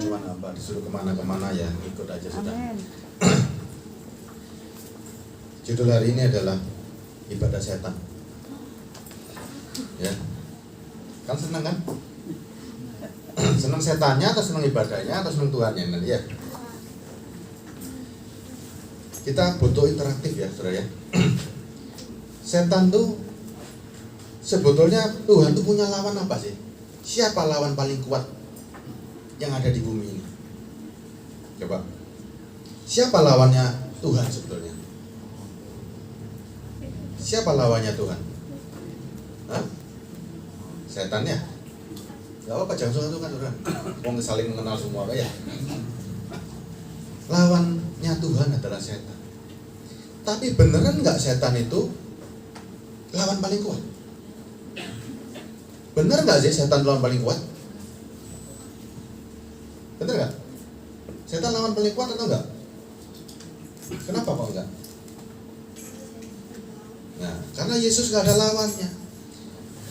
cuma disuruh kemana-kemana ya, ikut aja sudah. Amin. Judul hari ini adalah ibadah setan. Ya, kan senang kan? Senang setannya atau senang ibadahnya atau senang Tuhannya nanti ya? Kita butuh interaktif ya, saudara ya. Setan tuh sebetulnya Tuhan tuh punya lawan apa sih? Siapa lawan paling kuat yang ada di bumi ini? Coba. Siapa lawannya Tuhan sebetulnya? Siapa lawannya Tuhan? Hah? Setan ya? Gak apa-apa, jangan sungkan-sungkan Tuhan. Mau saling mengenal semua ya. Lawannya Tuhan adalah setan. Tapi beneran nggak setan itu lawan paling kuat? Bener nggak sih setan lawan paling kuat? Bener nggak? Setan lawan paling kuat atau enggak? Kenapa kok enggak? Nah, karena Yesus nggak ada lawannya.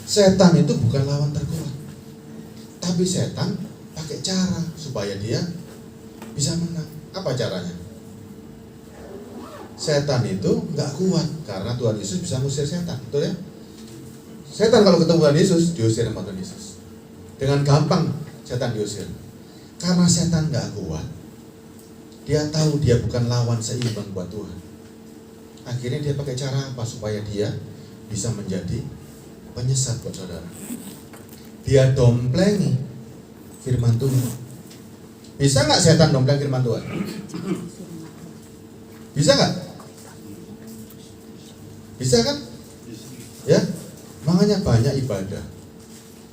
Setan itu bukan lawan terkuat, tapi setan pakai cara supaya dia bisa menang. Apa caranya? Setan itu nggak kuat karena Tuhan Yesus bisa ngusir setan, betul ya? Setan kalau ketemu Tuhan Yesus diusir sama Tuhan Yesus. Dengan gampang setan diusir. Karena setan nggak kuat, dia tahu dia bukan lawan seimbang buat Tuhan. Akhirnya dia pakai cara apa supaya dia bisa menjadi penyesat buat saudara? Dia domplengi firman Tuhan. Bisa nggak setan dompleng firman Tuhan? Bisa nggak? Bisa kan? Ya, makanya banyak ibadah.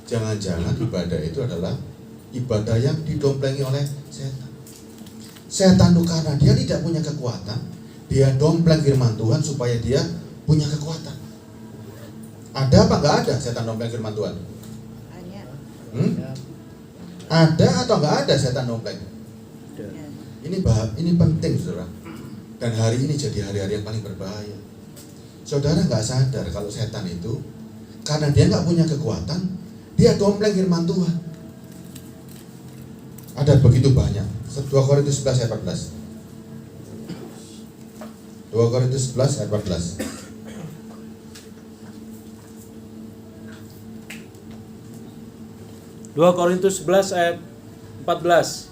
Jangan-jangan ibadah itu adalah ibadah yang didomplengi oleh setan. Setan itu karena dia tidak punya kekuatan, dia dompleng firman Tuhan supaya dia punya kekuatan. Ada apa nggak ada setan dompleng firman Tuhan? Ada atau nggak ada setan dompleng? Ini penting saudara. Dan hari ini jadi hari-hari yang paling berbahaya. Saudara nggak sadar kalau setan itu karena dia nggak punya kekuatan, dia dompleng firman Tuhan. Ada begitu banyak. 2 Korintus 11 ayat 14. 2 Korintus 11 ayat 14. Korintus 11 ayat 14.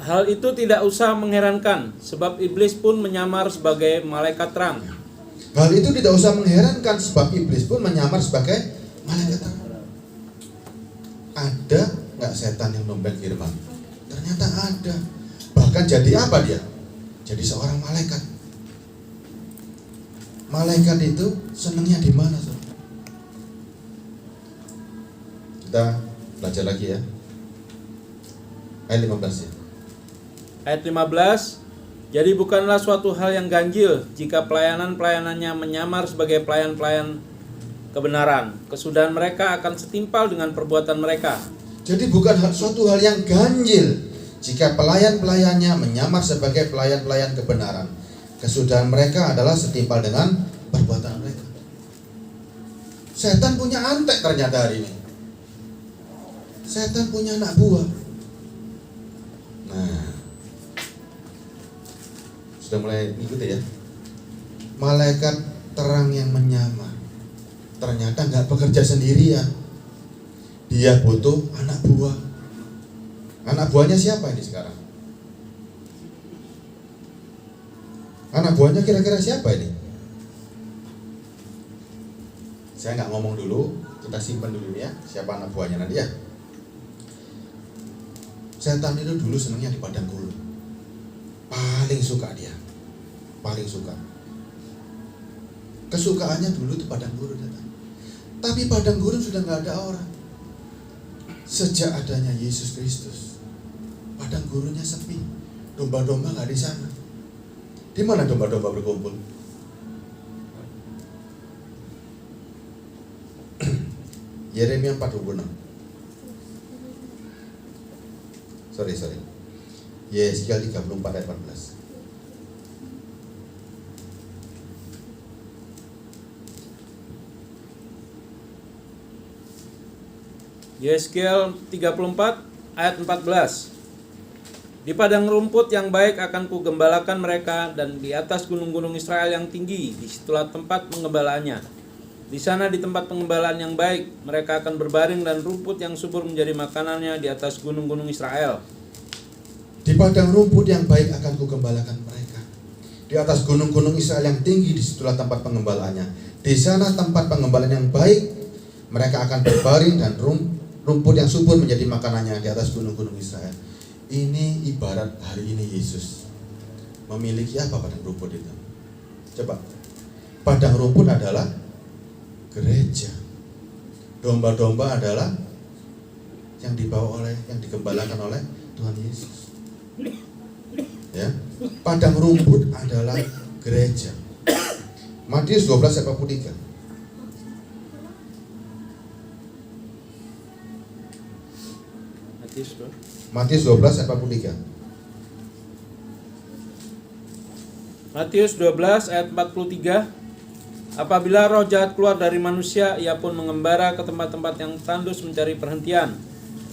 Hal itu tidak usah mengherankan, sebab iblis pun menyamar sebagai malaikat terang. Hal itu tidak usah mengherankan sebab iblis pun menyamar sebagai malaikat terang. Ada nggak setan yang dompleng firman? Ternyata ada. Bahkan jadi apa dia? Jadi seorang malaikat. Malaikat itu senangnya di mana, saudara? Kita belajar lagi ya. Ayat 15 ya. Ayat 15. Jadi bukanlah suatu hal yang ganjil jika pelayanannya menyamar sebagai pelayan-pelayan kebenaran. Kesudahan mereka akan setimpal dengan perbuatan mereka. Jadi bukan suatu hal yang ganjil jika pelayan-pelayannya menyamar sebagai pelayan-pelayan kebenaran. Kesudahan mereka adalah setimpal dengan perbuatan mereka. Setan punya antek ternyata hari ini. Setan punya anak buah. Nah, sudah mulai ngikuti ya. Malaikat terang yang menyamar ternyata nggak bekerja sendirian. Dia butuh anak buah. Anak buahnya siapa ini sekarang? Anak buahnya kira-kira siapa ini? Saya nggak ngomong dulu, kita simpan dulu ya. Siapa anak buahnya nanti ya. Setan itu dulu senangnya di padang gurun. Paling suka dia. Paling suka. Kesukaannya dulu itu padang gurun. Tapi padang gurun sudah nggak ada orang. Sejak adanya Yesus Kristus, padang gurunnya sepi. Domba-domba nggak di sana. Di mana domba-domba berkumpul? Yeremia 4:26. Sorry. Yeskiel 34 ayat 14. Yeskiel 34 ayat 14. Di padang rumput yang baik akan kugembalakan mereka, dan di atas gunung-gunung Israel yang tinggi, disitulah tempat pengembalaannya. Di sana di tempat pengembalaan yang baik, mereka akan berbaring dan rumput yang subur menjadi makanannya di atas gunung-gunung Israel. Di padang rumput yang baik akan kugembalakan mereka. Di atas gunung-gunung Israel yang tinggi, disitulah tempat pengembalaannya. Di sana tempat pengembalaan yang baik, mereka akan berbaring dan rumput yang subur menjadi makanannya di atas gunung-gunung Israel. Ini ibarat hari ini Yesus memiliki apa padang rumput itu? Coba. Padang rumput adalah gereja. Domba-domba adalah yang dibawa oleh, yang digembalakan oleh Tuhan Yesus. Ya. Padang rumput adalah gereja. Matius 12 ayat 43. Matius 12 ayat 43. Matius 12 ayat 43. Apabila roh jahat keluar dari manusia, ia pun mengembara ke tempat-tempat yang tandus mencari perhentian,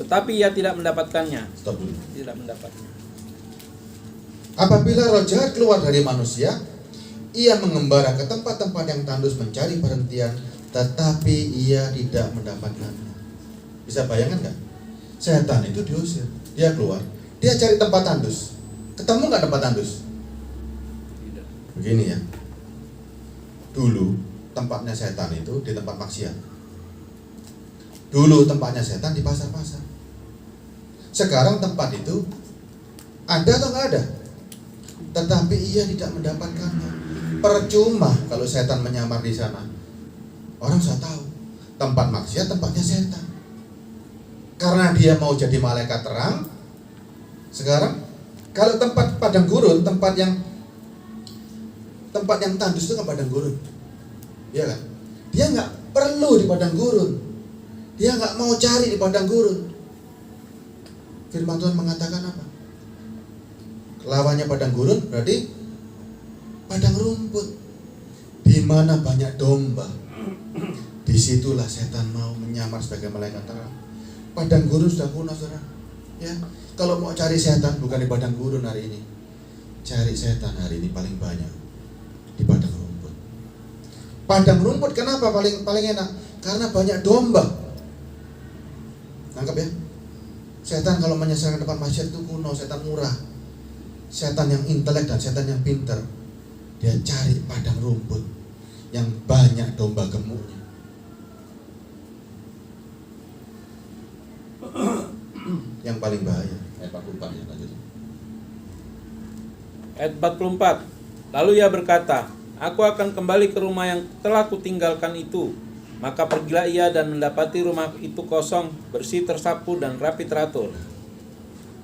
tetapi ia tidak mendapatkannya. Stop dulu. Tidak mendapatnya. Apabila roh jahat keluar dari manusia, ia mengembara ke tempat-tempat yang tandus mencari perhentian, tetapi ia tidak mendapatkannya. Bisa bayangkan nggak? Setan itu diusir, dia keluar, dia cari tempat tandus. Ketemu nggak tempat tandus? Tidak. Begini ya. Dulu tempatnya setan itu di tempat maksiat. Dulu tempatnya setan di pasar-pasar. Sekarang tempat itu ada atau nggak ada? Tetapi ia tidak mendapatkannya. Percuma kalau setan menyamar di sana. Orang sudah tahu tempat maksiat tempatnya setan. Karena dia mau jadi malaikat terang. Sekarang kalau tempat padang gurun, tempat yang tandus itu kan padang gurun, ya kan? Dia nggak perlu di padang gurun, dia nggak mau cari di padang gurun. Firman Tuhan mengatakan apa? Lawannya padang gurun berarti padang rumput, di mana banyak domba. Disitulah setan mau menyamar sebagai malaikat terang. Padang gurun sudah kuno, saudara. Ya, kalau mau cari setan bukan di padang gurun hari ini. Cari setan hari ini paling banyak di padang rumput. Padang rumput kenapa paling enak? Karena banyak domba. Nangkep ya? Setan kalau menyelesaikan depan masyarakat itu kuno, setan murah. Setan yang intelek dan setan yang pintar, dia cari padang rumput yang banyak domba gemuknya. Yang paling bahaya. Ayat 44 ya, lanjut. Ayat 44. Lalu ia berkata, aku akan kembali ke rumah yang telah kutinggalkan itu. Maka pergilah ia dan mendapati rumah itu kosong, bersih, tersapu, dan rapi teratur.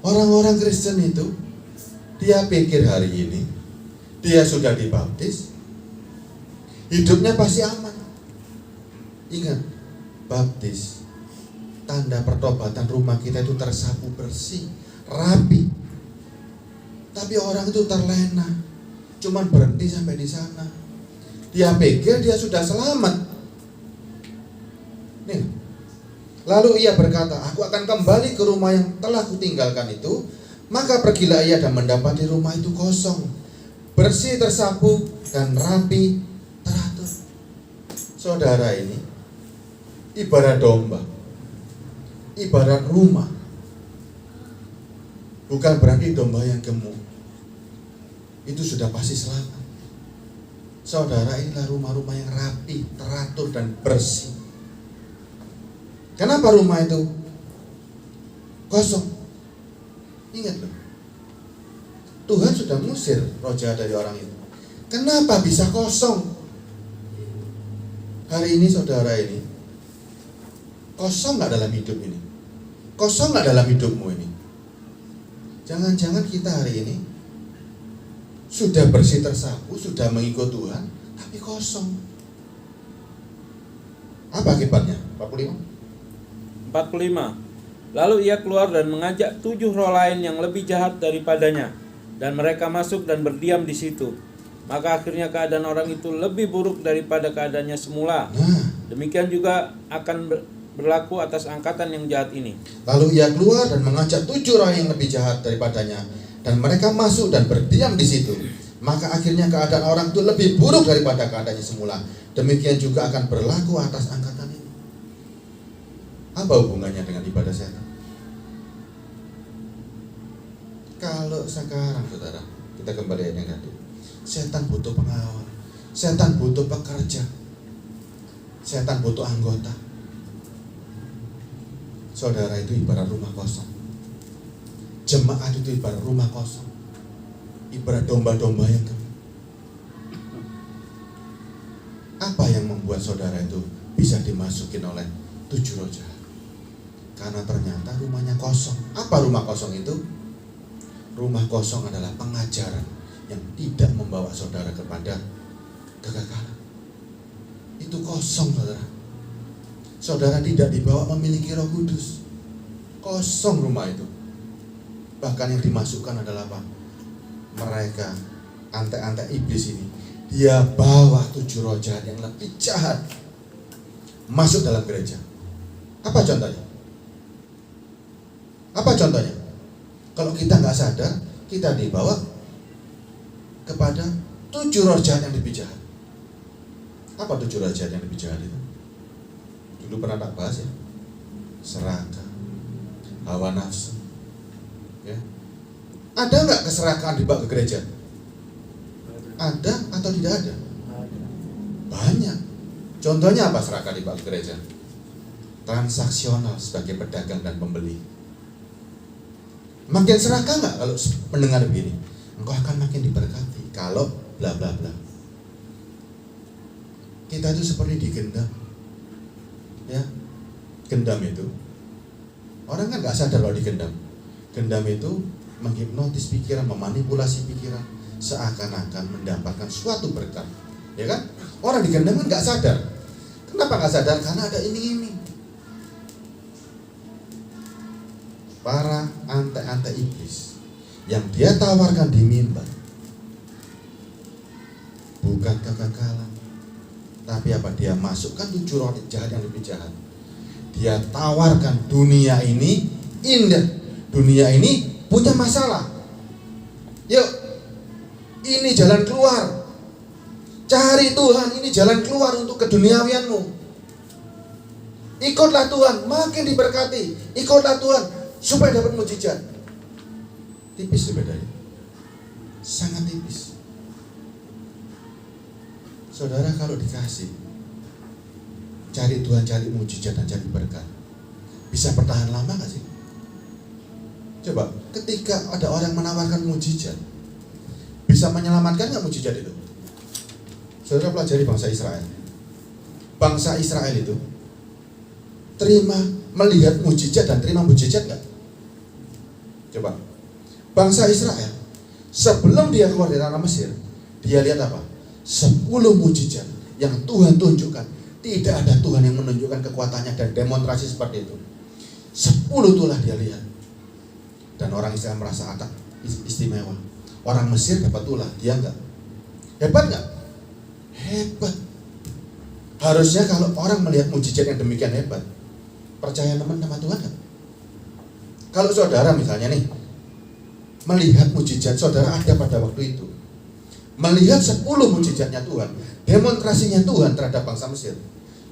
Orang-orang Kristen itu, dia pikir hari ini dia sudah dibaptis, hidupnya pasti aman. Ingat, baptis, tanda pertobatan rumah kita itu tersapu bersih, rapi. Tapi orang itu terlena, cuman berhenti sampai di sana. Dia pikir dia sudah selamat. Nih. Lalu ia berkata, aku akan kembali ke rumah yang telah kutinggalkan itu. Maka pergilah ia dan mendapati rumah itu kosong, bersih, tersapu, dan rapi teratur. Saudara, ini ibarat domba, ibarat rumah. Bukan berarti domba yang gemuk itu sudah pasti selamat. Saudara, inilah rumah-rumah yang rapi, teratur, dan bersih. Kenapa rumah itu kosong? Ingat loh, Tuhan sudah ngusir roh jahat dari orang itu. Kenapa bisa kosong? Hari ini saudara ini kosong gak dalam hidup ini? Kosong gak dalam hidupmu ini? Jangan-jangan kita hari ini sudah bersih, tersapu, sudah mengikut Tuhan, tapi kosong. Apa akibatnya? 45. Lalu ia keluar dan mengajak 7 roh lain yang lebih jahat daripadanya, dan mereka masuk dan berdiam di situ. Maka akhirnya keadaan orang itu lebih buruk daripada keadaannya semula. Demikian juga akan berlaku atas angkatan yang jahat ini. Lalu ia keluar dan mengajak 7 orang yang lebih jahat daripadanya, dan mereka masuk dan berdiam di situ. Maka akhirnya keadaan orang itu lebih buruk daripada keadaannya semula. Demikian juga akan berlaku atas angkatan ini. Apa hubungannya dengan ibadah setan? Kalau sekarang, saudara, kita kembali yang tadi, setan butuh pengawal, setan butuh pekerja, setan butuh anggota. Saudara, itu ibarat rumah kosong. Jemaat itu ibarat rumah kosong, ibarat domba-domba yang kembali. Apa yang membuat saudara itu bisa dimasukin oleh 7 roh jahat? Karena ternyata rumahnya kosong. Apa rumah kosong itu? Rumah kosong adalah pengajaran yang tidak membawa saudara kepada kegagalan. Itu kosong, saudara. Saudara tidak dibawa memiliki Roh Kudus. Kosong rumah itu. Bahkan yang dimasukkan adalah apa? Mereka, antek-antek iblis ini, dia bawa 7 roh jahat yang lebih jahat masuk dalam gereja. Apa contohnya? Apa contohnya? Kalau kita nggak sadar, kita dibawa kepada 7 roh jahat yang lebih jahat. Apa 7 roh jahat yang lebih jahat itu? Dulu pernah tak bahas ya. Serakah, hawa nafsu, ya. Ada nggak keserakahan dibawa ke gereja? Ada atau tidak ada? Banyak. Contohnya apa serakah dibawa ke gereja? Transaksional sebagai pedagang dan pembeli. Makin serakah nggak kalau mendengar begini? Engkau akan makin diberkati kalau bla bla bla. Kita itu seperti digendam, ya. Gendam itu, orang kan nggak sadar kalau digendam. Gendam itu menghipnotis pikiran, memanipulasi pikiran, seakan-akan mendapatkan suatu berkat, ya kan? Orang digendam kan nggak sadar. Kenapa nggak sadar? Karena ada iming-iming. Para antek-antek iblis yang dia tawarkan di mimbar bukan kegagalan, tapi apa? Dia masukkan 7 roh jahat yang lebih jahat. Dia tawarkan dunia ini indah, dunia ini punya masalah. Yuk, ini jalan keluar. Cari Tuhan, ini jalan keluar untuk keduniawianmu. Ikutlah Tuhan, makin diberkati. Ikutlah Tuhan supaya dapat mujizat. Tipis tuh bedanya, sangat tipis. Saudara, kalau dikasih cari Tuhan, cari mujizat dan cari berkat, bisa bertahan lama gak sih? Coba, ketika ada orang menawarkan mujizat, bisa menyelamatkan gak mujizat itu? Saudara pelajari bangsa Israel. Bangsa Israel itu terima melihat mujizat dan terima mujizat gak? Coba, bangsa Israel sebelum dia keluar dari tanah Mesir, dia lihat apa? 10 mujizat yang Tuhan tunjukkan. Tidak ada Tuhan yang menunjukkan kekuatannya dan demonstrasi seperti itu. 10 itulah dia lihat. Dan orang Israel merasa agak istimewa. Orang Mesir dapat tulah, dia enggak. Hebat enggak? Hebat. Harusnya kalau orang melihat mujizat yang demikian hebat, percaya teman sama Tuhan enggak? Kalau saudara misalnya nih melihat mujizat, saudara ada pada waktu itu, melihat 10 mujizatnya Tuhan, demonstrasinya Tuhan terhadap bangsa Mesir,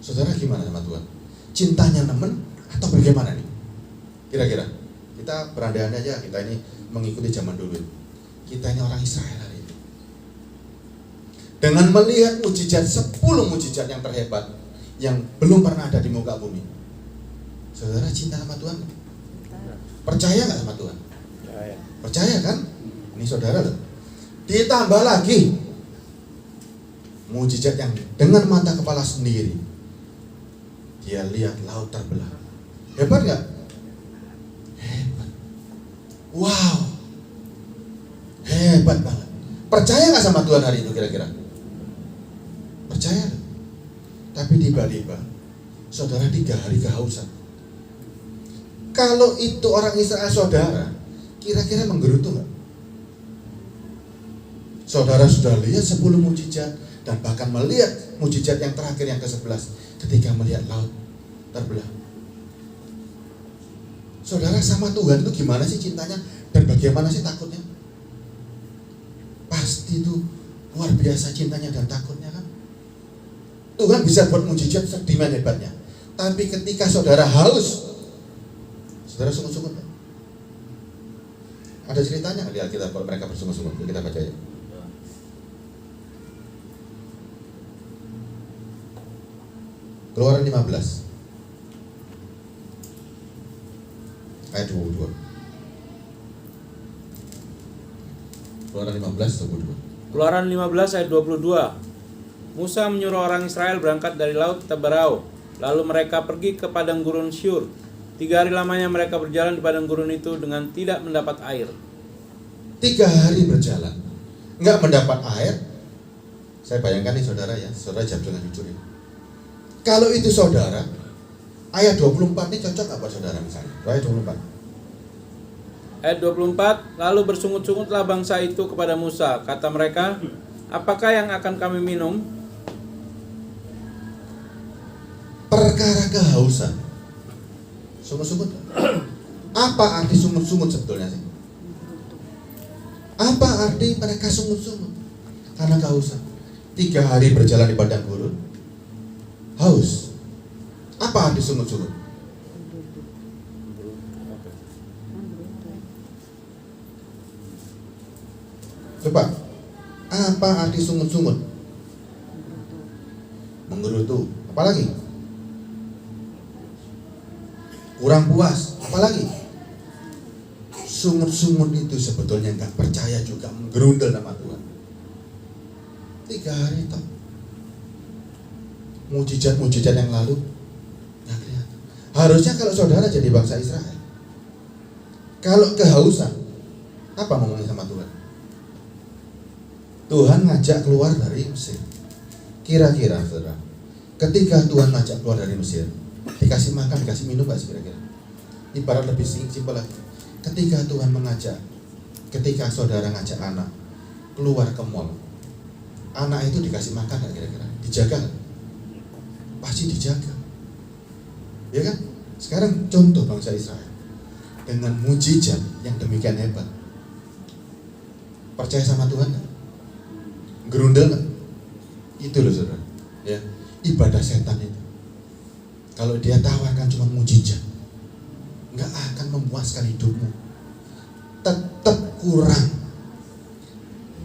saudara gimana sama Tuhan? Cintanya nemen atau bagaimana nih? Kira-kira kita berandai-andai aja, kita ini mengikuti zaman dulu. Kita ini orang Israel hari ini. Dengan melihat mujizat 10 mujizat yang terhebat yang belum pernah ada di muka bumi, saudara cinta sama Tuhan? Percaya nggak sama Tuhan? Percaya kan? Ini saudara loh. Ditambah lagi mujizat yang dengan mata kepala sendiri dia lihat laut terbelah. Hebat nggak? Hebat. Wow, hebat banget. Percaya nggak sama Tuhan hari itu kira-kira? Percaya. Tapi tiba-tiba saudara 3 hari kehausan. Kalau itu orang Israel saudara, kira-kira menggerutu nggak? Saudara sudah lihat 10 mujizat dan bahkan melihat mujizat yang terakhir yang ke-11 ketika melihat laut terbelah. Saudara, sama Tuhan itu gimana sih cintanya dan bagaimana sih takutnya? Pasti itu luar biasa cintanya dan takutnya kan. Tuhan bisa buat mujizat sedemikian hebatnya, tapi ketika saudara haus, saudara sungut-sungut. Ada ceritanya di Alkitab kalau mereka bersungut-sungut. Kita baca ya. Keluaran 15 ayat 22. Keluaran 15 22. Keluaran 15 ayat 22. Musa menyuruh orang Israel berangkat dari laut Teberau, lalu mereka pergi ke padang gurun Syur. 3 hari lamanya mereka berjalan di padang gurun itu dengan tidak mendapat air. 3 hari berjalan, nggak mendapat air. Saya bayangkan nih saudara ya, saudara jawab dengan jujur ya. Kalau itu saudara, ayat 24 ini cocok nggak buat saudara misalnya? Ayat 24. Ayat 24, lalu bersungut-sungutlah bangsa itu kepada Musa. Kata mereka, apakah yang akan kami minum? Perkara kehausan. Sungut-sungut. Apa arti sungut-sungut sebetulnya sih? Apa arti mereka sungut-sungut? Karena kehausan. 3 hari berjalan di padang gurun, haus. Apa arti sungut-sungut? Coba, apa arti sungut-sungut? Menggerutu. Apalagi? Kurang puas. Apalagi? Sungut-sungut itu sebetulnya nggak percaya juga, menggerundel nama Tuhan. 3 hari toh. Mujizat-mujizat yang lalu nggak kelihatan. Harusnya kalau saudara jadi bangsa Israel, kalau kehausan, apa ngomongin sama Tuhan? Tuhan ngajak keluar dari Mesir. Kira-kira saudara, ketika Tuhan ngajak keluar dari Mesir, dikasih makan, dikasih minum nggak sih kira-kira? Ibarat lebih simpel lagi. Ketika Tuhan mengajak, ketika saudara ngajak anak keluar ke mall, anak itu dikasih makan nggak kira-kira? Dijaga nggak? Pasti dijaga, ya kan? Sekarang contoh bangsa Israel dengan mujizat yang demikian hebat, percaya sama Tuhan nggak? Gerundel nggak? Itu loh saudara, ya, ibadah setan itu. Kalau dia tawarkan cuma mujizat, nggak akan memuaskan hidupmu, tetap kurang.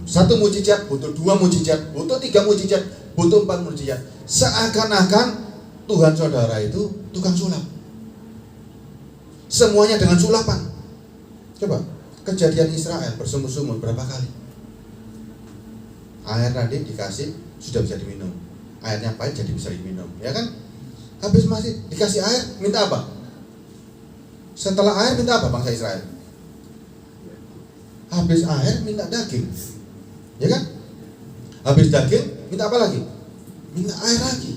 1 mujizat butuh 2 mujizat, butuh 3 mujizat, butuh 4 mujizat. Seakan-akan Tuhan saudara itu tukang sulap. Semuanya dengan sulapan. Coba, kejadian Israel bersungut-sungut berapa kali? Air tadi dikasih sudah bisa diminum, airnya pahit jadi bisa diminum, ya kan? Habis masih dikasih air, minta apa? Setelah air minta apa bangsa Israel? Habis air minta daging, ya kan? Habis daging minta apa lagi? Minta air lagi.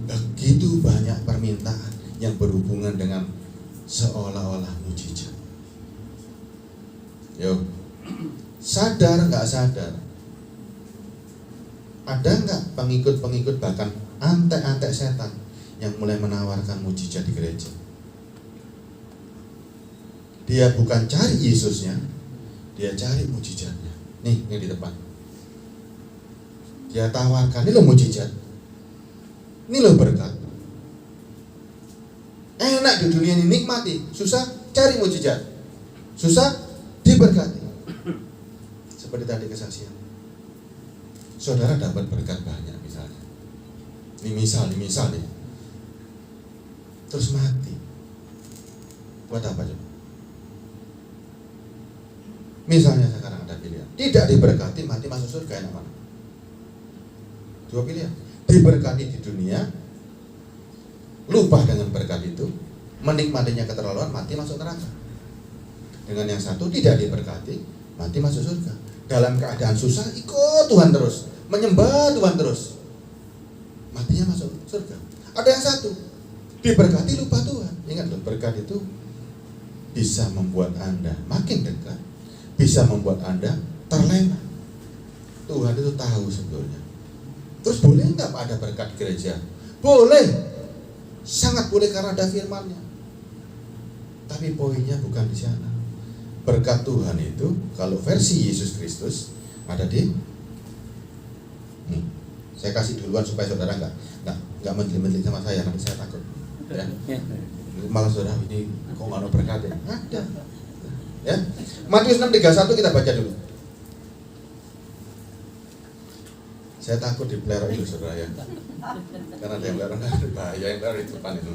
Begitu banyak permintaan yang berhubungan dengan seolah-olah mujizat. Yuk, sadar nggak sadar? Ada nggak pengikut-pengikut bahkan antek-antek setan yang mulai menawarkan mujizat di gereja? Dia bukan cari Yesusnya, dia cari mujizatnya. Nih, ini di depan. Dia tawarkan, ini loh mujizat, ini loh berkat. Enak di dunia ini, nikmati. Susah, cari mujizat. Susah, diberkati. Seperti tadi kesaksian, saudara dapat berkat banyak misalnya. Ini misal nih. Terus mati. Buat apa coba? Misalnya sekarang ada pilihan, tidak diberkati, mati masuk surga, enak mana? 2 pilihan. Diberkati di dunia, lupa dengan berkat itu, menikmatinya keterlaluan, mati masuk neraka. Dengan yang satu, tidak diberkati, mati masuk surga. Dalam keadaan susah, ikut Tuhan terus, menyembah Tuhan terus, matinya masuk surga. Ada yang satu, diberkati lupa Tuhan. Ingat loh, berkat itu bisa membuat Anda makin dekat, bisa membuat Anda terlena. Tuhan itu tahu sebetulnya. Terus boleh nggak ada berkat di gereja? Boleh, sangat boleh karena ada firman-Nya. Tapi poinnya bukan di sana. Berkat Tuhan itu, kalau versi Yesus Kristus ada di saya kasih duluan supaya saudara nggak menteri-menteri sama saya, nanti saya takut. Ya. Malah saudara ini kok nggak ada berkat ya? Ada. Ya. Matius 6:31 kita baca dulu. Saya takut dipelihara itu saudara ya. Karena ada yang pelihara bahaya, yang pelihara di depan itu.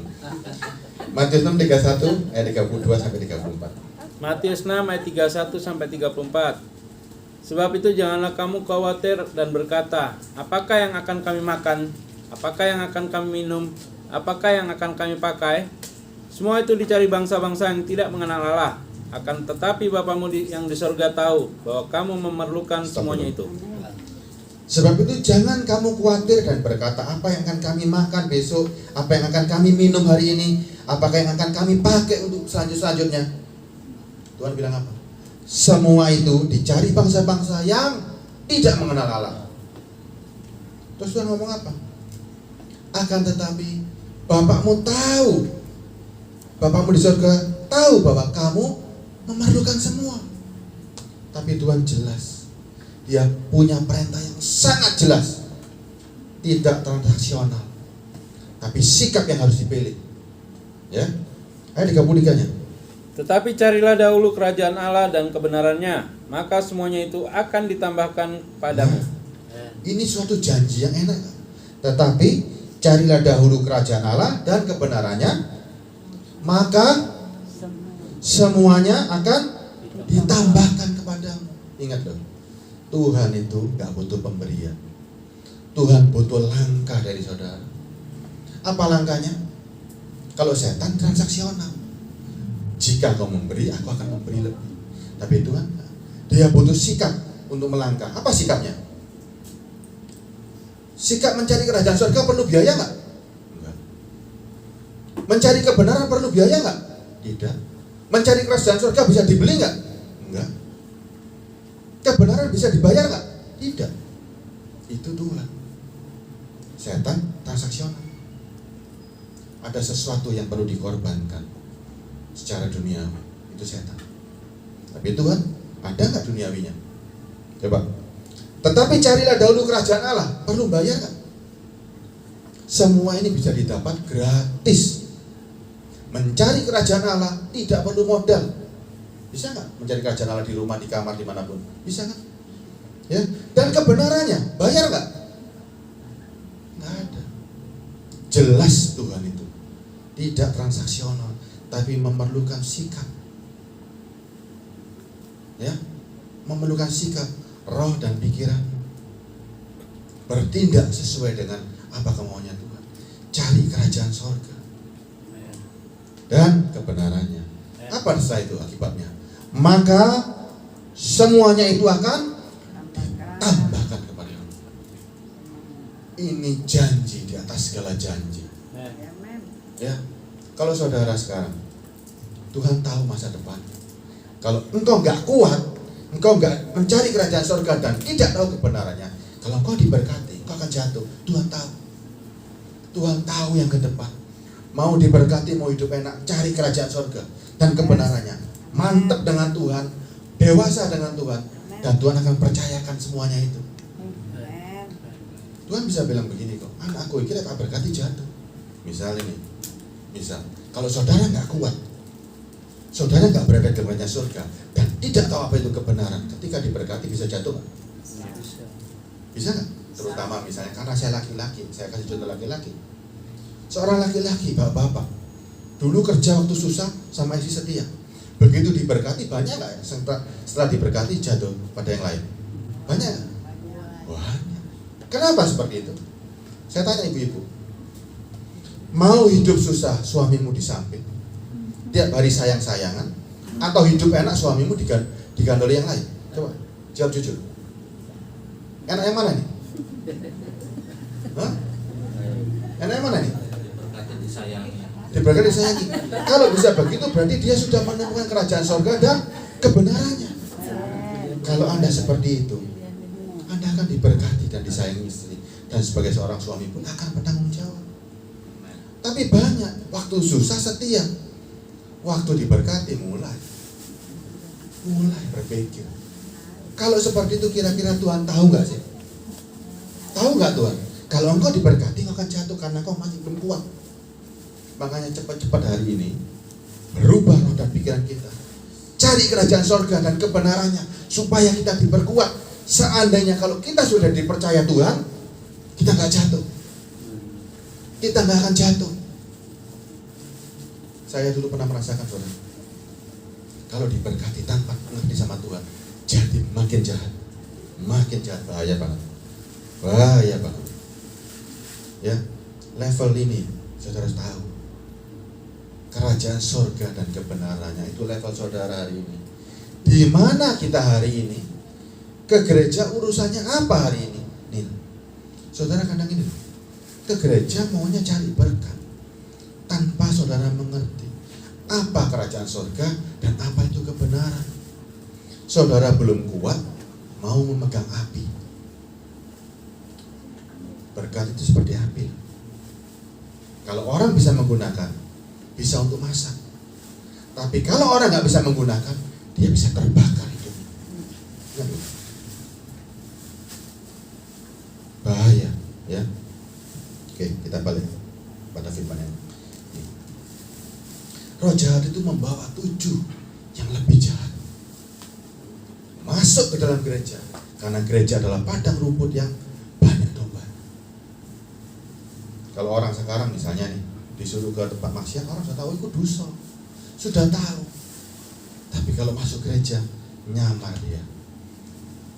Matius 6:31 ayat 32 sampai 34. Matius 6 ayat 31 sampai 34. Sebab itu janganlah kamu khawatir dan berkata, apakah yang akan kami makan? Apakah yang akan kami minum? Apakah yang akan kami pakai? Semua itu dicari bangsa-bangsa yang tidak mengenal Allah. Akan tetapi Bapamu yang di surga tahu bahwa kamu memerlukan semuanya itu. Sebab itu jangan kamu khawatir dan berkata, apa yang akan kami makan besok? Apa yang akan kami minum hari ini? Apakah yang akan kami pakai untuk selanjutnya? Tuhan bilang apa? Semua itu dicari bangsa-bangsa yang tidak mengenal Allah. Terus Tuhan ngomong apa? Akan tetapi Bapakmu tahu, Bapakmu di surga tahu bahwa kamu memerlukan semua. Tapi Tuhan jelas, Dia punya perintah yang sangat jelas, tidak transaksional, tapi sikap yang harus dipilih. Ya, ayat 33-nya. Tetapi carilah dahulu kerajaan Allah dan kebenarannya, maka semuanya itu akan ditambahkan padamu. Ini suatu janji yang enak. Tetapi carilah dahulu kerajaan Allah dan kebenarannya, maka semuanya akan ditambahkan kepadamu. Ingat loh, Tuhan itu gak butuh pemberian. Tuhan butuh langkah dari saudara. Apa langkahnya? Kalau setan transaksional, jika kau memberi, aku akan memberi lebih. Tapi Tuhan, Dia butuh sikap untuk melangkah. Apa sikapnya? Sikap mencari kerajaan surga perlu biaya nggak? Enggak. Mencari kebenaran perlu biaya nggak? Tidak. Mencari kerajaan surga bisa dibeli nggak? Enggak. Kebenaran bisa dibayar nggak? Tidak. Itu Tuhan. Setan transaksional. Ada sesuatu yang perlu dikorbankan secara duniawi, itu setan. Tapi Tuhan, ada nggak duniawinya? Coba. Tetapi carilah dahulu kerajaan Allah, perlu bayar nggak? Semua ini bisa didapat gratis. Mencari kerajaan Allah tidak perlu modal. Bisa nggak mencari kerajaan Allah di rumah, di kamar, dimanapun? Bisa nggak? Ya. Dan kebenarannya, bayar nggak? Nggak ada. Jelas Tuhan itu tidak transaksional, tapi memerlukan sikap. Ya, memerlukan sikap, roh dan pikiran. Bertindak sesuai dengan apa kemauannya Tuhan. Cari kerajaan sorga dan kebenarannya. Apa setelah itu akibatnya? Maka semuanya itu akan ditambahkan kepada kamu. Ini janji di atas segala janji. Ya, kalau saudara sekarang, Tuhan tahu masa depan. Kalau engkau nggak kuat, engkau nggak mencari kerajaan surga dan tidak tahu kebenarannya, kalau engkau diberkati, engkau akan jatuh. Tuhan tahu. Tuhan tahu yang ke depan. Mau diberkati, mau hidup enak, cari kerajaan surga dan kebenarannya. Mantap dengan Tuhan, dewasa dengan Tuhan, dan Tuhan akan percayakan semuanya itu. Tuhan bisa bilang begini kok, anakku ini tak berkati jatuh. Misalnya nih, kalau saudara nggak kuat, saudara nggak berada di kerajaan surga dan tidak tahu apa itu kebenaran, ketika diberkati bisa jatuh nggak? Bisa nggak? Terutama misalnya karena saya laki-laki, saya kasih contoh laki-laki. Seorang laki-laki, bapak-bapak, dulu kerja waktu susah sama istri setia. Begitu diberkati banyak nggak ya? Setelah diberkati jatuh pada yang lain? Banyak nggak? Banyak. Kenapa seperti itu? Saya tanya ibu-ibu, mau hidup susah suamimu di samping, tiap hari sayang-sayangan, atau hidup enak suamimu digandoli yang lain? Coba jawab jujur. Enak yang mana nih? Hah? Enak yang mana nih? Diberkati disayangi. Kalau bisa begitu berarti dia sudah menemukan kerajaan surga dan kebenarannya. Kalau Anda seperti itu, Anda akan diberkati dan disayangi istri, dan sebagai seorang suami pun akan bertanggung jawab. Tapi banyak waktu susah setia, Waktu diberkati mulai berpikir. Kalau seperti itu kira-kira Tuhan tahu nggak sih? Tahu nggak Tuhan? Kalau engkau diberkati engkau akan jatuh karena engkau masih belum kuat. Makanya cepat-cepat hari ini berubah roh dan pikiran kita. Cari kerajaan sorga dan kebenarannya supaya kita diperkuat. Seandainya kalau kita sudah dipercaya Tuhan, kita nggak jatuh. Kita nggak akan jatuh. Saya dulu pernah merasakan, saudara, kalau diberkati tanpa mengerti sama Tuhan, jadi makin jahat, bahaya banget. Ya, level ini saudara harus tahu. Kerajaan sorga dan kebenarannya itu level saudara hari ini. Di mana kita hari ini? Ke gereja urusannya apa hari ini? Nih, saudara kadang ini, ke gereja maunya cari berkat, tanpa saudara mengerti apa kerajaan sorga dan apa itu kebenaran. Saudara belum kuat, mau memegang api. Berkat itu seperti api. Kalau orang bisa menggunakan, bisa untuk masak. Tapi kalau orang nggak bisa menggunakan, dia bisa terbakar hidupnya. Bahaya, ya. Oke, kita balik pada firman yang roh jahat itu membawa 7 yang lebih jahat masuk ke dalam gereja, karena gereja adalah padang rumput yang banyak domba. Kalau orang sekarang misalnya nih disuruh ke tempat maksiat, orang sudah tahu itu dosa, sudah tahu. Tapi kalau masuk gereja, nyamar dia,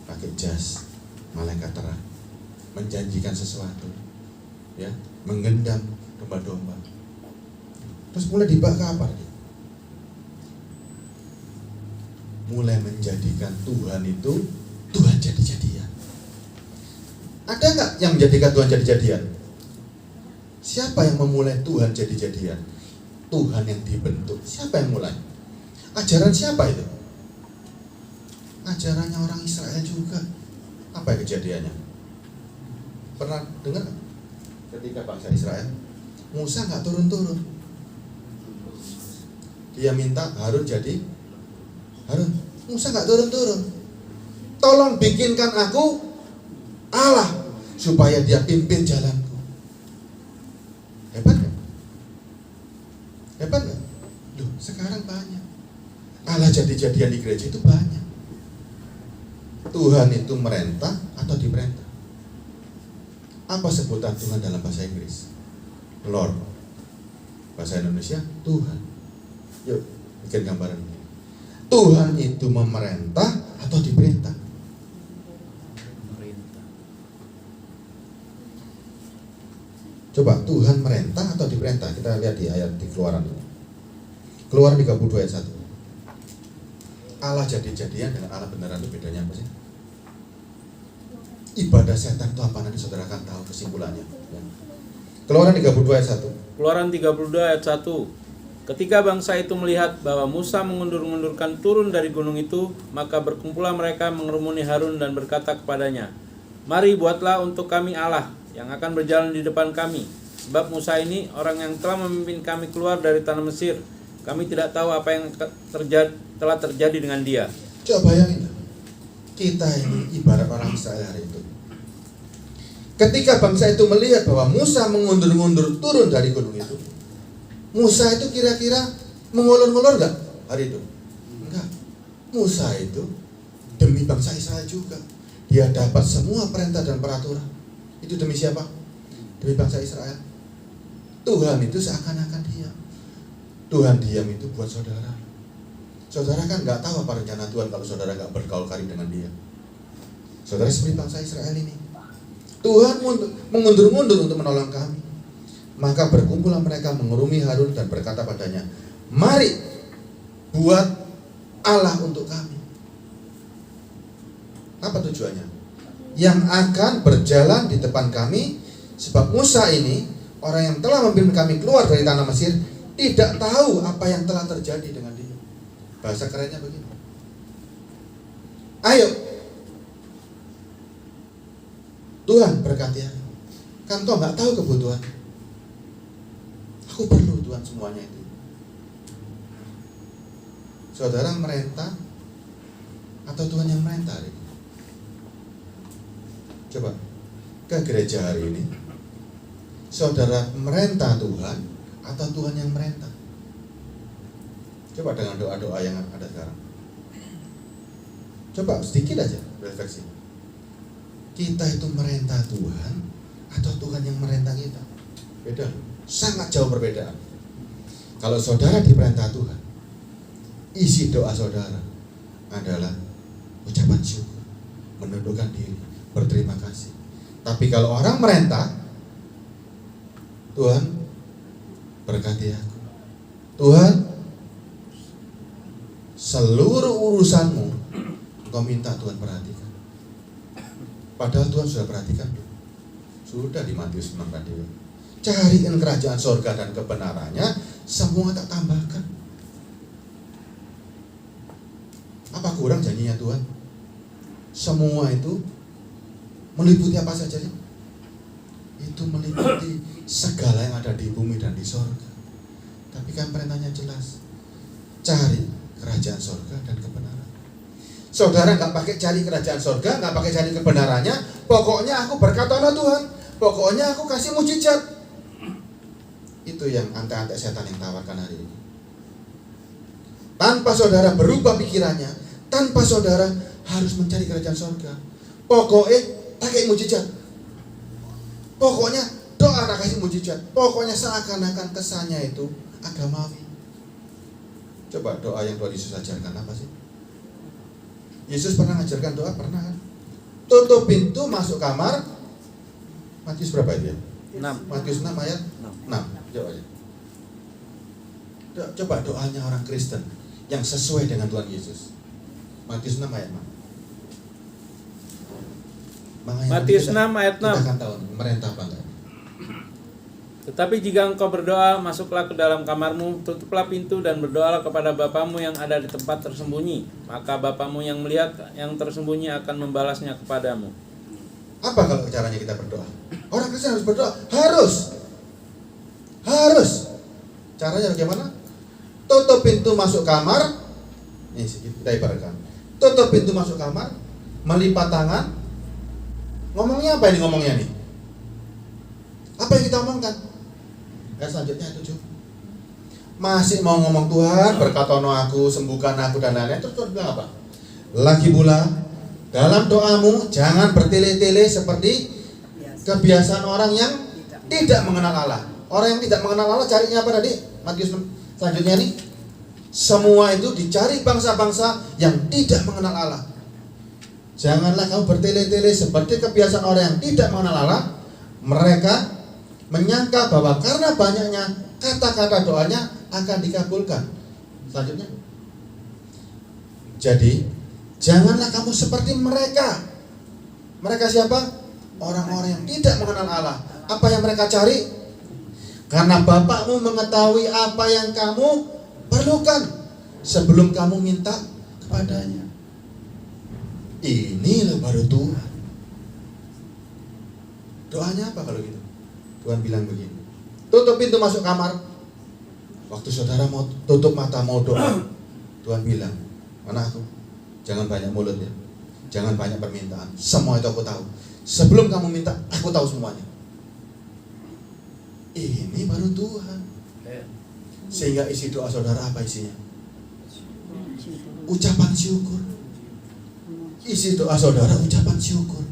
pakai jas malaikat terang, menjanjikan sesuatu, ya, menggendam domba-domba. Terus mulai dibakar dia. Mulai menjadikan Tuhan itu Tuhan jadi-jadian. Ada nggak yang menjadikan Tuhan jadi-jadian? Siapa yang memulai Tuhan jadi-jadian? Tuhan yang dibentuk. Siapa yang mulai? Ajaran siapa itu? Ajarannya orang Israel juga. Apa yang kejadiannya? Pernah dengar? Ketika bangsa Israel, Musa nggak turun-turun. Dia minta Harun jadi Harun. Musa nggak turun-turun. Tolong bikinkan aku Allah supaya dia pimpin jalanku. Hebat kan? Hebat kan? Loh, sekarang banyak Allah jadi-jadian di gereja itu banyak. Tuhan itu merentah atau diperintah? Apa sebutan Tuhan dalam bahasa Inggris? Lord. Bahasa Indonesia Tuhan. Yuk, bikin gambaran ini. Tuhan itu memerintah atau diperintah? Perintah. Coba, Tuhan merintah atau diperintah? Kita lihat di ayat di Keluaran ini. Keluaran 32 ayat 1. Allah jadi-jadian dengan Allah beneran itu bedanya apa sih? Ibadah setan itu apa, nanti saudara akan tahu kesimpulannya. Keluaran 32 ayat 1. Keluaran 32 ayat 1. Ketika bangsa itu melihat bahwa Musa mengundur-undurkan turun dari gunung itu, maka berkumpulah mereka mengerumuni Harun dan berkata kepadanya, "Mari buatlah untuk kami Allah yang akan berjalan di depan kami, sebab Musa ini orang yang telah memimpin kami keluar dari tanah Mesir. Kami tidak tahu apa yang telah terjadi dengan dia." Coba bayangin, kita ini ibarat orang Israel hari itu. Ketika bangsa itu melihat bahwa Musa mengundur-undur turun dari gunung itu, Musa itu kira-kira mengulur-ngulur enggak hari itu? Enggak. Musa itu demi bangsa Israel juga. Dia dapat semua perintah dan peraturan. Itu demi siapa? Demi bangsa Israel. Tuhan itu seakan-akan diam. Tuhan diam itu buat saudara. Saudara kan nggak tahu apa rencana Tuhan kalau saudara nggak bergaul karib dengan dia. Saudara seperti bangsa Israel ini. Tuhan mengundur-undur untuk menolong kami. Maka berkumpullah mereka mengerumuni Harun dan berkata padanya, "Mari buat Allah untuk kami." Apa tujuannya? Yang akan berjalan di depan kami, sebab Musa ini orang yang telah memimpin kami keluar dari tanah Mesir tidak tahu apa yang telah terjadi dengan dia. Bahasa kerennya begini. Ayo, Tuhan berkati aku. Kan kau nggak tahu kebutuhan. Aku perlu Tuhan semuanya itu. Saudara merintah atau Tuhan yang merintah hari ini? Coba ke gereja hari ini, saudara merintah Tuhan atau Tuhan yang merintah? Coba dengan doa-doa yang ada sekarang. Coba sedikit aja refleksi. Kita itu merintah Tuhan atau Tuhan yang merintah kita? Beda, sangat jauh perbedaan. Kalau saudara diperintah Tuhan, isi doa saudara adalah ucapan syukur, menundukkan diri, berterima kasih. Tapi kalau orang merintah, Tuhan berkati aku, Tuhan seluruh urusanmu engkau minta Tuhan perhatikan. Padahal Tuhan sudah perhatikan, sudah di Matius 6 tadi. Carikan kerajaan sorga dan kebenarannya, semua tak tambahkan. Apa kurang janjinya Tuhan? Semua itu meliputi apa saja sih? Itu meliputi segala yang ada di bumi dan di sorga. Tapi kan perintahnya jelas, cari kerajaan sorga dan kebenaran. Saudara nggak pakai cari kerajaan sorga, nggak pakai cari kebenarannya, pokoknya aku berkatalah Tuhan, pokoknya aku kasih mujizat. Itu yang antek-antek setan yang tawarkan hari ini. Tanpa saudara berubah pikirannya, tanpa saudara harus mencari kerajaan sorga, pokoknya pakai mujizat, pokoknya doa nak kasih mujizat, pokoknya seakan-akan kesannya itu agamawi. Coba doa yang Tuhan Yesus ajarkan apa sih? Yesus pernah ngajarkan doa? Pernah kan? Tutup pintu, masuk kamar. Matius berapa itu ya? 6. Matius 6 ayat 6. Coba aja. Coba doanya orang Kristen yang sesuai dengan Tuhan Yesus. Matius 6 ayat 6. Makanya Matius 6 ayat 6. Kita akan tahu merintah apa enggak. Tetapi jika engkau berdoa, masuklah ke dalam kamarmu, tutuplah pintu dan berdoalah kepada Bapamu yang ada di tempat tersembunyi. Maka Bapamu yang melihat yang tersembunyi akan membalasnya kepadamu. Apa kalau caranya kita berdoa? Orang Kristen harus berdoa. Harus. Caranya bagaimana? Tutup pintu masuk kamar. Ini kita ibaratkan. Tutup pintu masuk kamar, melipat tangan. Ngomongnya apa ini ngomongnya nih? Apa yang kita omongkan? Selanjutnya 7. Masih mau ngomong Tuhan, berkatono aku, sembuhkan aku dan lain-lain. Terus Tuhan bilang apa? Lagi pula dalam doamu jangan bertele-tele seperti kebiasaan orang yang tidak mengenal Allah. Orang yang tidak mengenal Allah carinya apa tadi? Matius 6. Selanjutnya nih, semua itu dicari bangsa-bangsa yang tidak mengenal Allah. Janganlah kamu bertele-tele seperti kebiasaan orang yang tidak mengenal Allah. Mereka menyangka bahwa karena banyaknya kata-kata doanya akan dikabulkan. Selanjutnya, jadi janganlah kamu seperti mereka. Mereka siapa? Orang-orang yang tidak mengenal Allah. Apa yang mereka cari? Karena Bapakmu mengetahui apa yang kamu perlukan sebelum kamu minta kepadanya. Ini loh baru Tuhan. Doanya apa kalau gitu? Tuhan bilang begini, tutup pintu masuk kamar. Waktu saudara mau tutup mata mau doa, Tuhan bilang, anakku, jangan banyak mulut ya, jangan banyak permintaan. Semua itu aku tahu. Sebelum kamu minta, aku tahu semuanya. Ini baru Tuhan. Sehingga isi doa saudara apa isinya? Ucapan syukur. Isi doa saudara ucapan syukur.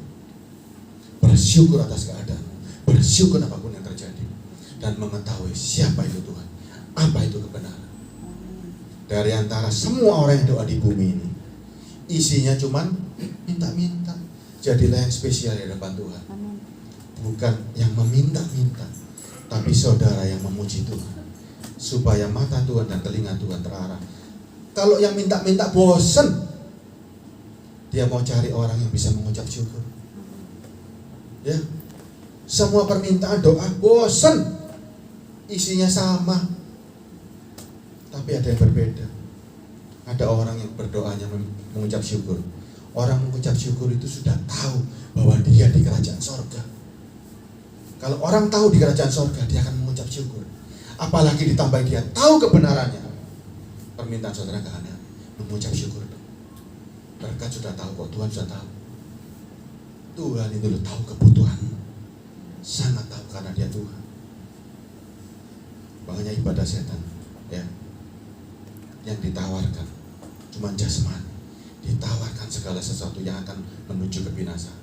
Bersyukur atas keadaan, bersyukur apapun yang terjadi, dan mengetahui siapa itu Tuhan, apa itu kebenaran. Dari antara semua orang yang doa di bumi ini, isinya cuman minta-minta. Jadilah yang spesial di depan Tuhan. Bukan yang meminta-minta, tapi saudara yang memuji Tuhan, supaya mata Tuhan dan telinga Tuhan terarah. Kalau yang minta-minta bosen, dia mau cari orang yang bisa mengucap syukur. Ya, semua permintaan doa bosen, isinya sama, tapi ada yang berbeda. Ada orang yang berdoanya mengucap syukur. Orang mengucap syukur itu sudah tahu bahwa dia di kerajaan sorga. Kalau orang tahu di kerajaan sorga, dia akan mengucap syukur. Apalagi ditambah dia tahu kebenarannya. Permintaan saudara gak aneh. mengucap syukur. Berkat sudah tahu kok, Tuhan sudah tahu. Tuhan itu lo tahu kebutuhan, sangat tahu karena Dia Tuhan. Makanya ibadah setan, ya, yang ditawarkan cuma jasmani, ditawarkan segala sesuatu yang akan menuju kebinasaan.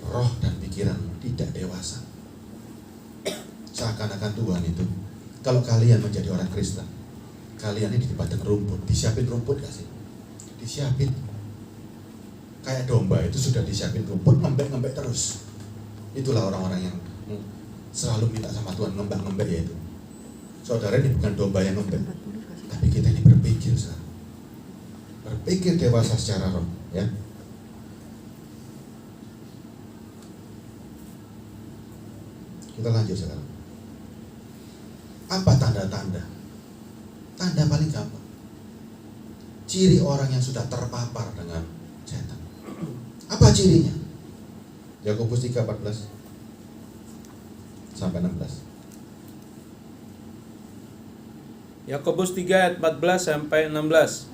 Roh dan pikiran tidak dewasa. Seakan-akan Tuhan itu, kalau kalian menjadi orang Kristen, kalian ini di padang rumput, disiapin rumput gak sih? Disiapin. Kayak domba itu sudah disiapin rumput, ngembek-ngembek terus. Itulah orang-orang yang selalu minta sama Tuhan, ngembek-ngembek ya itu. Saudara, ini bukan domba yang ngembek, tapi kita ini berpikir sekarang. Berpikir dewasa secara roh, ya. Kita lanjut sekarang. Apa tanda-tanda? Tanda paling gampang. Ciri orang yang sudah terpapar dengan setan. Apa cirinya? Yakobus 3:14 sampai 16. Yakobus 3 ayat 14 sampai 16.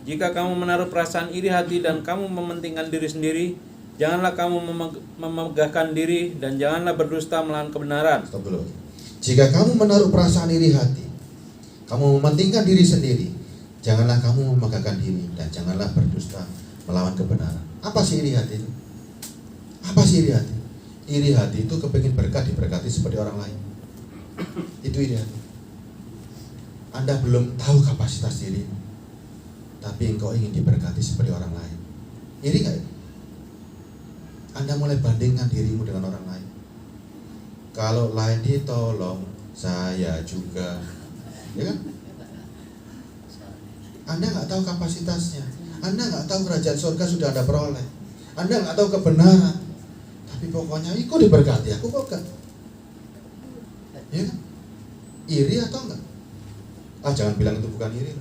Jika kamu menaruh perasaan iri hati dan kamu mementingkan diri sendiri, janganlah kamu memegahkan diri dan janganlah berdusta melawan kebenaran. Stop dulu. Jika kamu menaruh perasaan iri hati, kamu mementingkan diri sendiri, janganlah kamu memegahkan diri dan janganlah berdusta melawan kebenaran. Apa sih iri hati itu? Apa sih iri hati? Iri hati itu kepingin berkat diberkati seperti orang lain. Itu iri hati. Anda belum tahu kapasitas diri, tapi engkau ingin diberkati seperti orang lain. Iri gak? Anda mulai bandingkan dirimu dengan orang lain. Kalau lain ditolong, saya juga, ya kan? Anda nggak tahu kapasitasnya. Anda nggak tahu kerajaan surga sudah Anda peroleh. Anda nggak tahu kebenaran. Tapi pokoknya ikut diberkati, aku kok gak? Ya kan? Iri atau enggak? Jangan bilang itu bukan iri.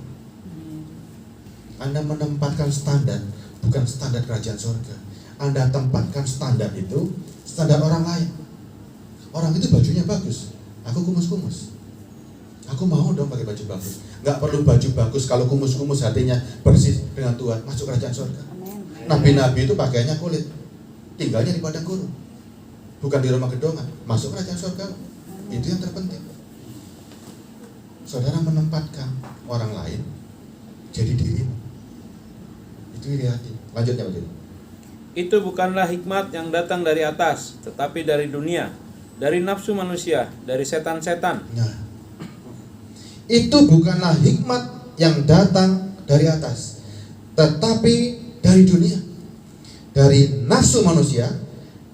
Anda menempatkan standar, bukan standar kerajaan surga. Anda tempatkan standar itu standar orang lain. Orang itu bajunya bagus, aku kumus-kumus. Aku mau dong pakai baju bagus. Nggak perlu baju bagus kalau kumus-kumus hatinya bersih dengan Tuhan, masuk kerajaan surga. Nabi-nabi itu pakainya kulit, tinggalnya di padang gurun, bukan di rumah gedongan, masuk kerajaan surga. Itu yang terpenting. Saudara menempatkan orang lain jadi dirimu. Itu iri hati. Lanjutnya begitu. Itu bukanlah hikmat yang datang dari atas, tetapi dari dunia, dari nafsu manusia, dari setan-setan. Nah, itu bukanlah hikmat yang datang dari atas, tetapi dari dunia, dari nafsu manusia,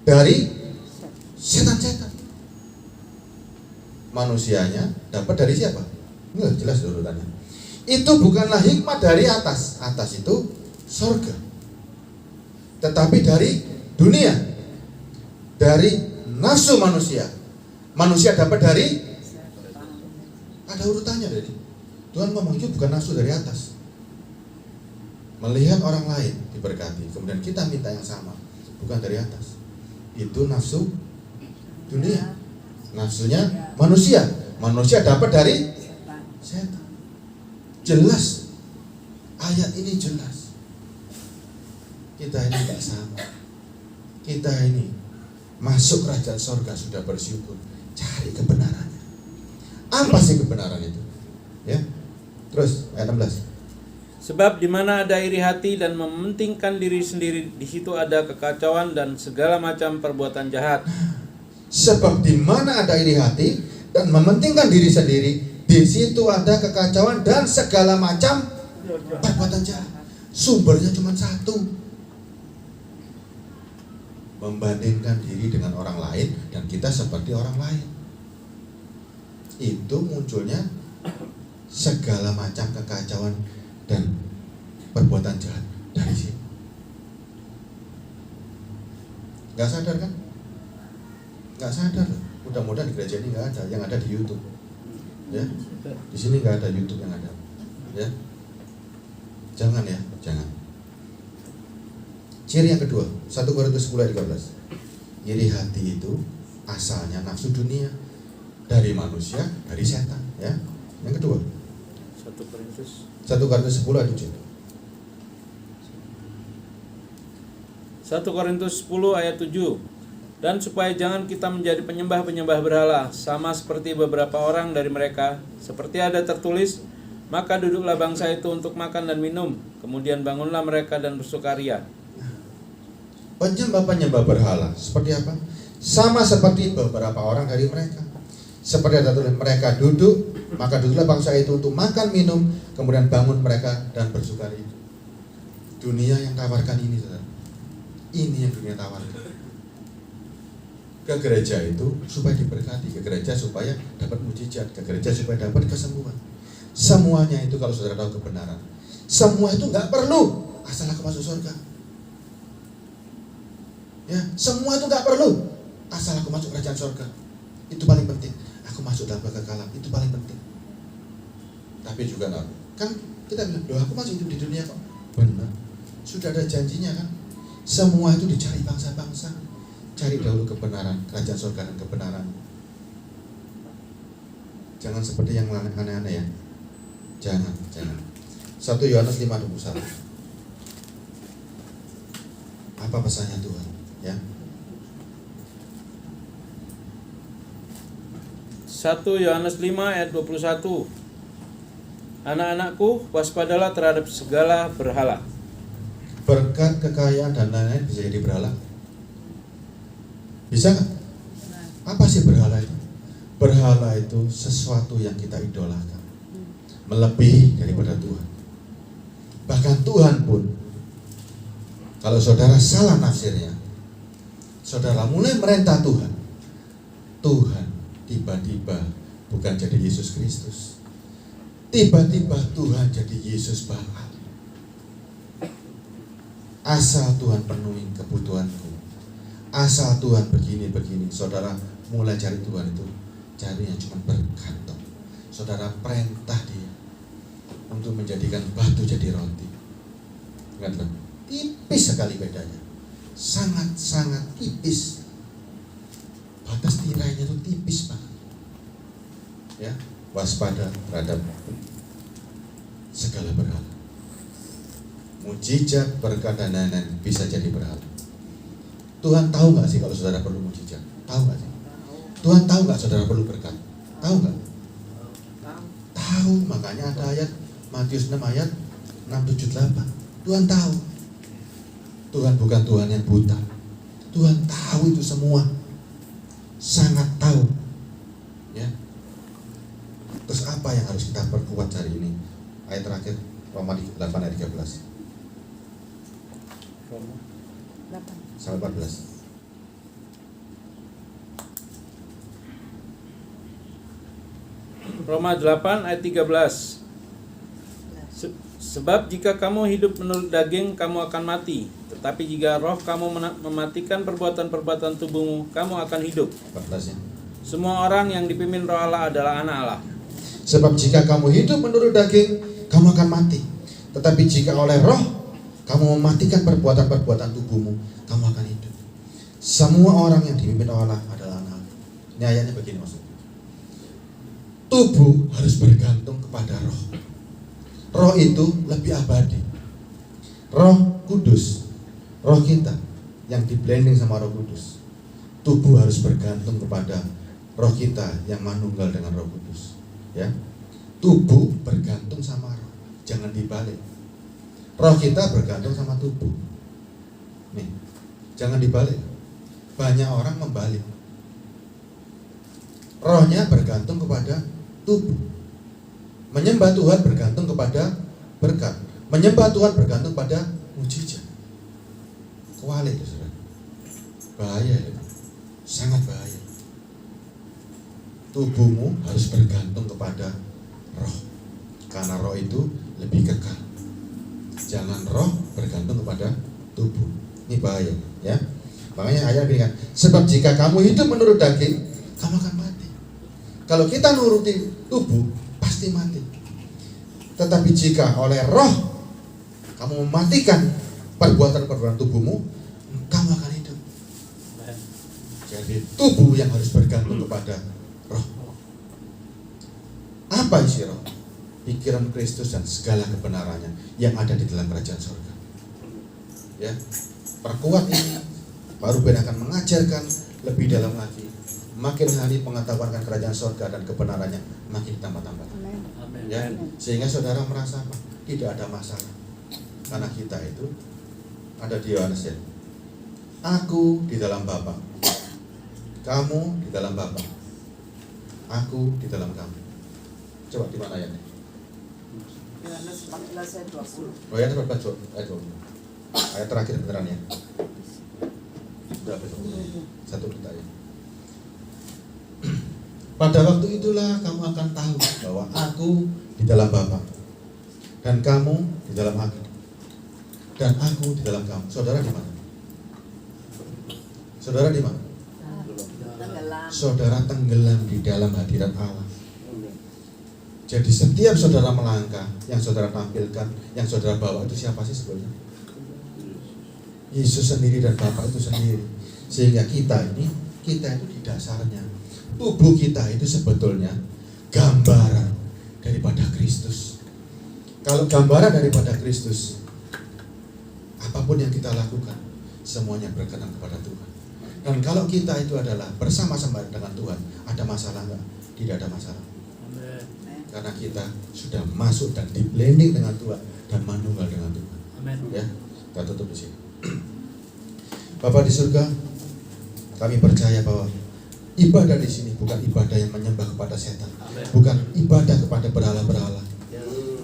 dari setan-setan. Manusianya dapat dari siapa? Nggak jelas urutannya. Itu bukanlah hikmat dari atas. Atas itu surga, tetapi dari dunia, dari nafsu manusia. Manusia dapat dari, ada urutannya dari. Tuhan ngomong itu bukan nafsu dari atas. Melihat orang lain diberkati, kemudian kita minta yang sama, bukan dari atas. Itu nafsu dunia. Nafsunya manusia. Manusia dapat dari setan. Jelas. Ayat ini jelas. Kita ini tidak sama. Kita ini masuk kerajaan sorga sudah bersyukur. Cari kebenarannya. Apa sih kebenaran itu? Ya. Terus ayat 16. Sebab di mana ada iri hati dan mementingkan diri sendiri, di situ ada kekacauan dan segala macam perbuatan jahat. Sebab di mana ada iri hati dan mementingkan diri sendiri, di situ ada kekacauan dan segala macam perbuatan jahat. Sumbernya cuma satu. Membandingkan diri dengan orang lain dan kita seperti orang lain. Itu munculnya segala macam kekacauan dan perbuatan jahat dari sini. Gak sadar kan? Gak sadar loh. Mudah-mudahan di gereja ini gak ada, yang ada di YouTube. Ya, di sini gak ada YouTube yang ada. Ya, jangan ya, jangan. Ciri yang kedua, 1 Korintus 10 ayat 13. Iri hati itu asalnya nafsu dunia, dari manusia, dari setan. Ya, yang kedua. 1 1 Korintus 10 ayat 7. 1 Korintus 10 ayat 7. Dan supaya jangan kita menjadi penyembah-penyembah berhala, sama seperti beberapa orang dari mereka, seperti ada tertulis, maka duduklah bangsa itu untuk makan dan minum, kemudian bangunlah mereka dan bersukaria. Penyembah-penyembah berhala seperti apa? Sama seperti beberapa orang dari mereka. Seperti ada tulis, mereka duduk, maka duduklah bangsa itu untuk makan minum, kemudian bangun mereka dan bersukaria. Dunia yang tawarkan ini, saudara. Ini yang dunia tawarkan. Ke gereja itu supaya diberkati, ke gereja supaya dapat mujizat, ke gereja supaya dapat kesembuhan. Semuanya itu kalau saudara tahu kebenaran, semua itu nggak perlu asal aku masuk surga. Ya, semua itu nggak perlu asal aku masuk kerajaan surga. Itu paling penting. Aku masuk dalam kekekalan, itu paling penting. Tapi juga nggak, kan kita bilang, doa aku masih hidup di dunia kok. Benar, sudah ada janjinya kan. Semua itu dicari bangsa-bangsa. Cari dahulu kebenaran, kerajaan surga dan kebenaran. Jangan seperti yang aneh-aneh ya. Jangan. 1 Yohanes 5:21. Apa pesannya Tuhan? Ya. 1 Yohanes 5 ayat 21. Anak-anakku, waspadalah terhadap segala berhala. Berkat, kekayaan dan lain-lain bisa jadi berhala. Bisa nggak? Apa sih berhala itu? Berhala itu sesuatu yang kita idolakan, melebihi daripada Tuhan. Bahkan Tuhan pun, kalau saudara salah nafsirnya, saudara mulai merentah Tuhan, Tuhan tiba-tiba bukan jadi Yesus Kristus. Tiba-tiba Tuhan jadi Yesus Baal. Asal Tuhan penuhi kebutuhanku, asal Tuhan begini, saudara mulai cari Tuhan itu, cari yang cuma bergantung. Saudara perintah dia untuk menjadikan batu jadi roti. Ingatlah, tipis sekali bedanya, sangat-sangat tipis. Batas tirainya itu tipis banget. Ya, waspada terhadap segala berhala. Mujizat, berkat dan lain-lain bisa jadi berhala. Tuhan tahu nggak sih kalau saudara perlu mujizat? Tahu nggak sih? Tuhan tahu nggak saudara perlu berkat? Tahu nggak? Tahu, makanya ada ayat Matius 6 ayat 6, 7, 8. Tuhan tahu. Tuhan bukan Tuhan yang buta. Tuhan tahu itu semua. Sangat tahu. Ya. Terus apa yang harus kita perkuat hari ini? Ayat terakhir Roma 8 ayat 13. Sampai 14. Roma 8 ayat 13. Sebab jika kamu hidup menurut daging, kamu akan mati. Tetapi jika roh kamu mematikan perbuatan-perbuatan tubuhmu, kamu akan hidup. 14 ya. Semua orang yang dipimpin roh Allah adalah anak Allah. Sebab jika kamu hidup menurut daging, kamu akan mati. Tetapi jika oleh roh kamu mematikan perbuatan-perbuatan tubuhmu, kamu akan hidup. Semua orang yang dipimpin Allah adalah anak Allah. Ini ayatnya begini maksudnya. Tubuh harus bergantung kepada roh. Roh itu lebih abadi. Roh Kudus, roh kita yang di-blending sama Roh Kudus. Tubuh harus bergantung kepada roh kita yang manunggal dengan Roh Kudus. Ya, tubuh bergantung sama roh, jangan dibalik. Roh kita bergantung sama tubuh. Nih, jangan dibalik. Banyak orang membalik. Rohnya bergantung kepada tubuh. Menyembah Tuhan bergantung kepada berkat. Menyembah Tuhan bergantung pada mujizat. Kewalik itu, saudara. Bahaya itu. Sangat bahaya. Tubuhmu harus bergantung kepada roh. Karena roh itu lebih kekal. Jangan roh bergantung kepada tubuh. Ini bahaya, ya. Makanya ayat bilang, sebab jika kamu hidup menurut daging, kamu akan mati. Kalau kita nuruti tubuh, pasti mati. Tetapi jika oleh roh kamu mematikan perbuatan-perbuatan tubuhmu, kamu akan hidup. Jadi tubuh yang harus bergantung kepada roh. Apa isi roh? pikiran Kristus dan segala kebenarannya yang ada di dalam kerajaan surga. Ya, perkuat ini, baru Ben akan mengajarkan lebih dalam lagi. Makin hari pengetahuan akan kerajaan surga dan kebenarannya makin ditambah-tambah. Ya, sehingga saudara merasa apa? Tidak ada masalah. Karena kita itu ada di Yohanes ya. Aku di dalam Bapa, kamu di dalam Bapa, aku di dalam kamu. Coba di mana ayatnya? Yohanes 14 ayat 20. Oh ya, ayat 20. Ayat terakhir beneran ya. Berapa itu? Satu kita ya. Pada waktu itulah kamu akan tahu bahwa aku di dalam Bapa dan kamu di dalam aku dan aku di dalam kamu. Saudara di mana? Saudara di mana? Tenggelam. Saudara tenggelam di dalam hadirat Allah. Jadi setiap saudara melangkah, yang saudara tampilkan, yang saudara bawa itu siapa sih sebenarnya? Yesus sendiri dan Bapa itu sendiri. Sehingga kita itu di dasarnya, tubuh kita itu sebetulnya gambaran daripada Kristus. Kalau gambaran daripada Kristus, apapun yang kita lakukan, semuanya berkenan kepada Tuhan. Dan kalau kita itu adalah bersama-sama dengan Tuhan, ada masalah enggak? Tidak ada masalah. Karena kita sudah masuk dan di blending dengan Tuhan dan manunggal dengan Tuhan. Amin. Ya, kita tutup di sini. Bapa di surga, kami percaya bahwa ibadah di sini bukan ibadah yang menyembah kepada setan, bukan ibadah kepada berhala-berhala.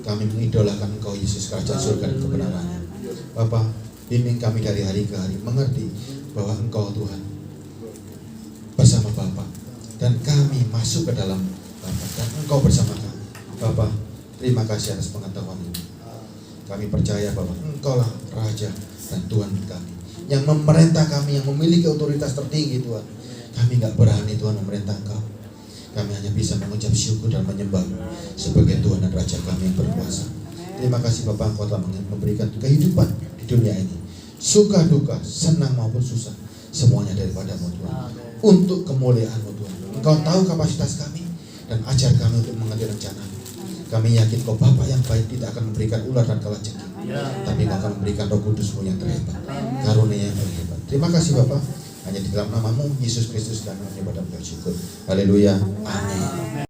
Kami mengidolakan Engkau Yesus, kerajaan surga dan kebenaran. Bapa, bimbing kami dari hari ke hari mengerti bahwa Engkau Tuhan bersama Bapa dan kami masuk ke dalam Bapa dan Engkau bersama kami. Bapa, terima kasih atas pengetahuan ini. Kami percaya bahwa Engkaulah Raja dan Tuhan kami, yang memerintah kami, yang memiliki otoritas tertinggi Tuhan. Kami gak berani Tuhan memerintah Engkau. Kami hanya bisa mengucap syukur dan menyembah sebagai Tuhan dan Raja kami yang berkuasa. Terima kasih Bapak, Engkau telah memberikan kehidupan di dunia ini, suka duka, senang maupun susah, semuanya daripada-Mu Tuhan, untuk kemuliaan-Mu Tuhan. Engkau tahu kapasitas kami dan ajar kami untuk mengerti rencana. Kami yakin Kau Bapa yang baik tidak akan memberikan ular dan kalajengking, tapi Kau akan memberikan Roh Kudus-Mu yang terhebat, karunia yang terhebat. Terima kasih Bapak, hanya di dalam nama-Mu Yesus Kristus kami menyembah dan bersyukur. Haleluya. Amin.